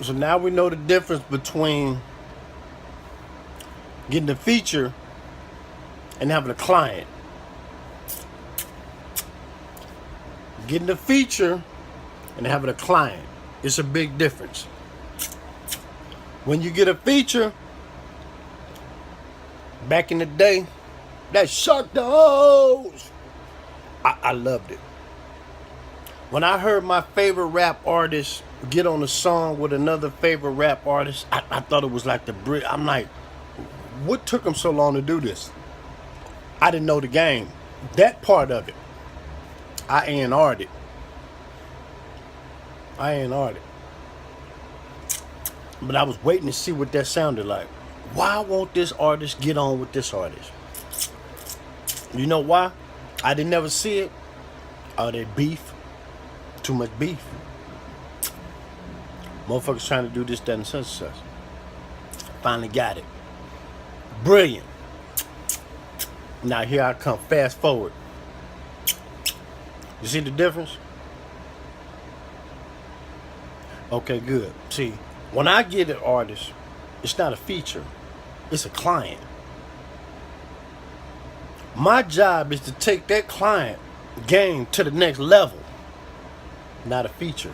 So now we know the difference between getting a feature and having a client. Getting a feature and having a client. It's a big difference. When you get a feature, back in the day, that Shark the Hose, I loved it. When I heard my favorite rap artist get on a song with another favorite rap artist, I thought it was like the Brit. I'm like, what took them so long to do this? I didn't know the game. That part of it, I A&R'd it. But I was waiting to see what that sounded like. Why won't this artist get on with this artist? You know why? I didn't never see it. Oh, that beef. Too much beef. Motherfuckers trying to do this, that, and such and such. Finally got it. Brilliant. Now here I come. Fast forward. You see the difference? Okay, good. See, when I get an artist, it's not a feature. It's a client. My job is to take that client game to the next level. Not a feature.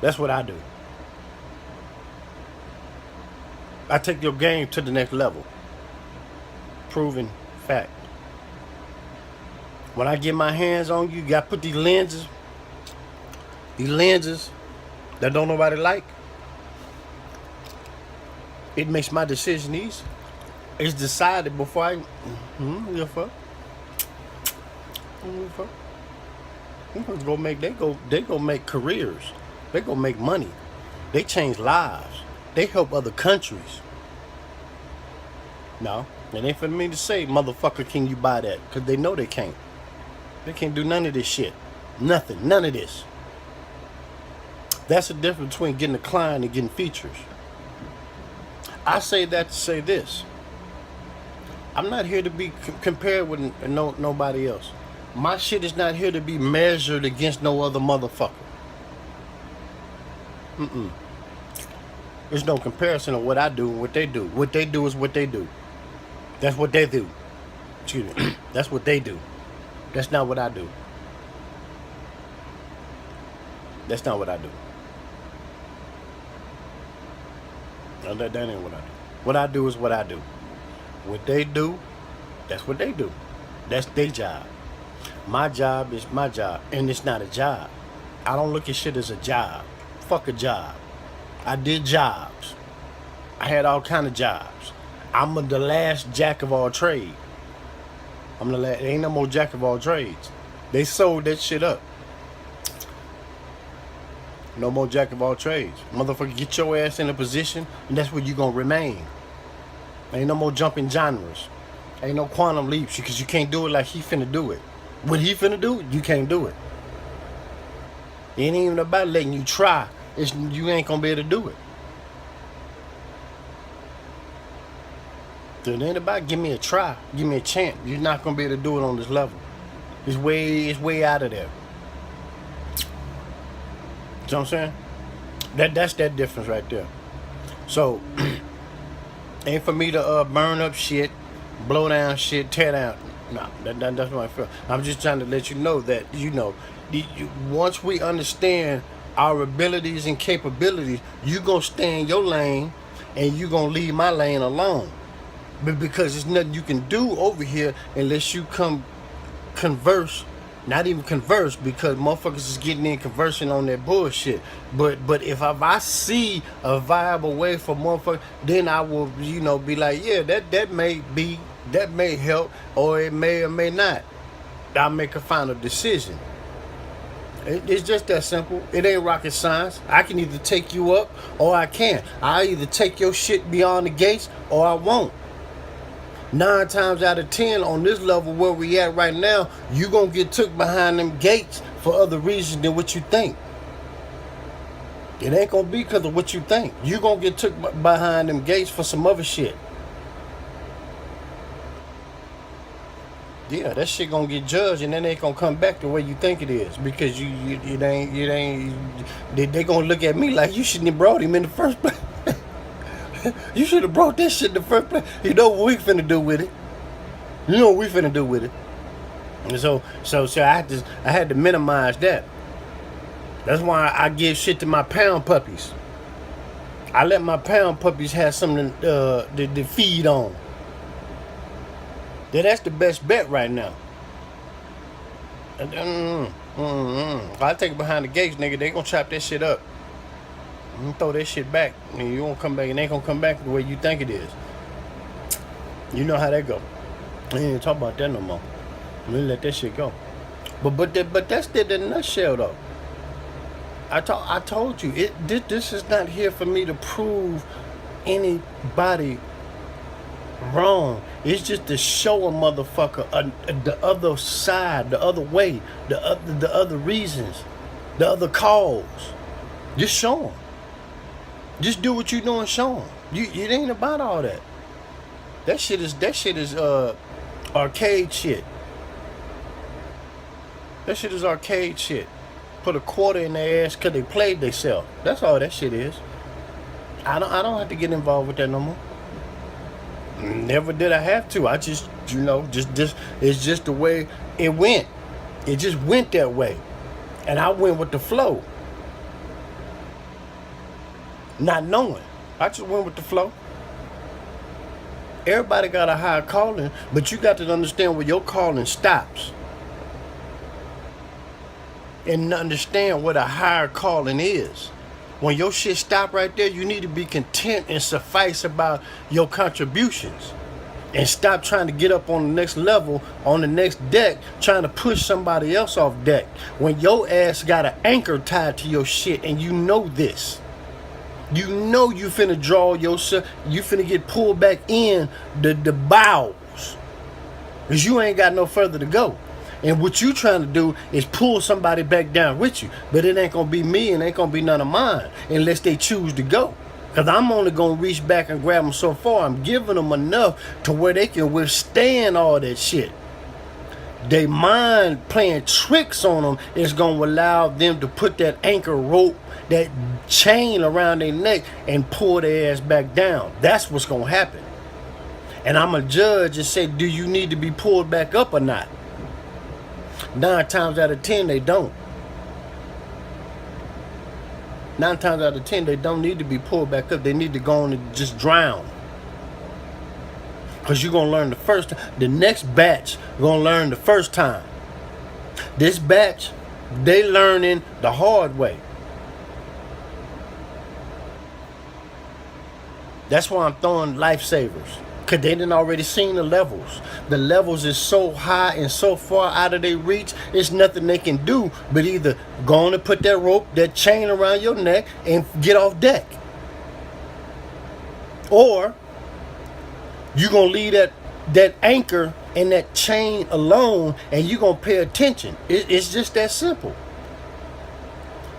That's what I do. I take your game to the next level. Proven fact. When I get my hands on you, you got to put these lenses that don't nobody like. It makes my decision easy. It's decided before I give a fuck. They go make careers. They go make money. They change lives. They help other countries. No, it ain't for me to say, motherfucker, can you buy that? Because they know they can't. They can't do none of this shit. Nothing. None of this. That's the difference between getting a client and getting features. I say that to say this. I'm not here to be compared with nobody else. My shit is not here to be measured against no other motherfucker. There's no comparison of what I do and what they do. What they do is what they do. That's what they do. Excuse me. That's what they do. That's not what I do. That's not what I do. No, that ain't what I do. What I do is what I do. What they do, that's what they do. That's their job. My job is my job, and it's not a job. I don't look at shit as a job. Fuck a job. I did jobs. I had all kind of jobs. I'm the last jack of all trades. I'm the last. Ain't no more jack of all trades. They sold that shit up. No more jack of all trades. Motherfucker, get your ass in a position, and that's where you gonna remain. Ain't no more jumping genres. Ain't no quantum leaps, because you can't do it like he finna do it. What he finna do, you can't do it. It ain't even about letting you try. You ain't gonna be able to do it. It ain't about give me a try, give me a chance. You're not gonna be able to do it on this level. It's way out of there. You know what I'm saying? That's that difference right there. So ain't for me to burn up shit, blow down shit, tear down. No, that's what I feel. I'm just trying to let you know that, once we understand our abilities and capabilities, you gonna stay in your lane and you gonna leave my lane alone. But because there's nothing you can do over here unless you come converse. Not even converse, because motherfuckers is getting in conversing on that bullshit. But if I see a viable way for motherfuckers, then I will, be like, yeah, that may help, or it may or may not. I'll make a final decision. It's just that simple. It ain't rocket science. I can either take you up or I can't. I'll either take your shit beyond the gates or I won't. 9 times out of 10 on this level where we at right now, you gonna get took behind them gates for other reasons than what you think. It ain't gonna be because of what you think. You gonna get took behind them gates for some other shit. Yeah, that shit gonna get judged, and then they gonna come back the way you think it is, because they gonna look at me like you shouldn't have brought him in the first place. You should have brought that shit in the first place. You know what we finna do with it. You know what we finna do with it. And so I had to minimize that. That's why I give shit to my pound puppies. I let my pound puppies have something to feed on. That's the best bet right now. If I take it behind the gates, nigga, they gonna chop that shit up. You throw that shit back, and you won't come back, and they ain't gonna come back the way you think it is. You know how that go. I ain't even talk about that no more. We let that shit go. But that's the nutshell though. I told you this is not here for me to prove anybody wrong. It's just to show a motherfucker the other side, the other way, the other reasons, the other cause. Just show them. Just do what you doing. Show them. It ain't about all that. That shit is arcade shit. That shit is arcade shit. Put a quarter in their ass because they played themselves. That's all that shit is. I don't have to get involved with that no more. Never did I have to. I just, it's just the way it went. It just went that way. And I went with the flow. Not knowing. I just went with the flow. Everybody got a higher calling, but you got to understand where your calling stops. And understand what a higher calling is. When your shit stop right there, you need to be content and suffice about your contributions. And stop trying to get up on the next level, on the next deck, trying to push somebody else off deck. When your ass got an anchor tied to your shit and you know this. You know you finna draw yourself, you finna get pulled back in the bowels. Because you ain't got no further to go. And what you trying to do is pull somebody back down with you. But it ain't going to be me and ain't going to be none of mine unless they choose to go. Because I'm only going to reach back and grab them so far. I'm giving them enough to where they can withstand all that shit. They mind playing tricks on them is going to allow them to put that anchor rope, that chain around their neck and pull their ass back down. That's what's going to happen. And I'm a judge and say, do you need to be pulled back up or not? 9 times out of 10, they don't. 9 times out of 10, they don't need to be pulled back up. They need to go on and just drown. Because you're going to learn the first time. The next batch going to learn the first time. This batch, they learning the hard way. That's why I'm throwing lifesavers. Because they done already seen the levels. The levels is so high and so far out of their reach, it's nothing they can do but either go on and put that rope, that chain around your neck and get off deck. Or you're going to leave that anchor and that chain alone and you're going to pay attention. It's just that simple.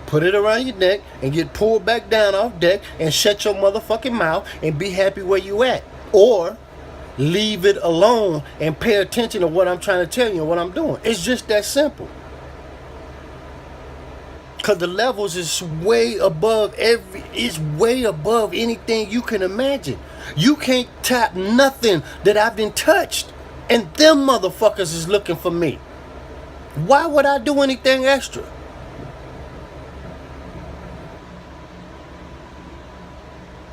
Put it around your neck and get pulled back down off deck and shut your motherfucking mouth and be happy where you at. Or leave it alone and pay attention to what I'm trying to tell you and what I'm doing. It's just that simple. Because the levels is way above it's way above anything you can imagine. You can't tap nothing that I've been touched. And them motherfuckers is looking for me. Why would I do anything extra?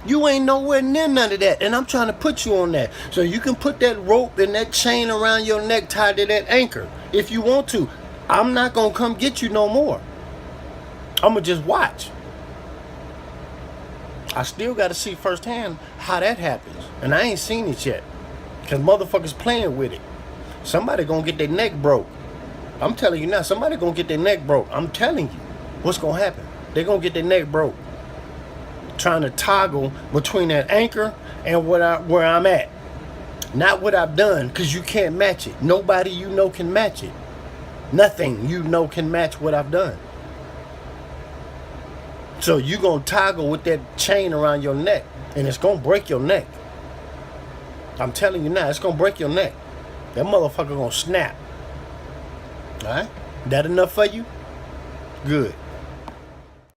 You ain't nowhere near none of that. And I'm trying to put you on that. So you can put that rope and that chain around your neck tied to that anchor if you want to. I'm not going to come get you no more. I'm going to just watch. I still got to see firsthand how that happens. And I ain't seen it yet. Because motherfuckers playing with it. Somebody going to get their neck broke. I'm telling you now, somebody going to get their neck broke. I'm telling you what's going to happen. They're going to get their neck broke. Trying to toggle between that anchor and where I'm at. Not what I've done, because you can't match it. Nobody you know can match it. Nothing you know can match what I've done. So you're going to toggle with that chain around your neck, and it's going to break your neck. I'm telling you now, it's going to break your neck. that motherfucker gonna snap. Alright? That enough for you? Good.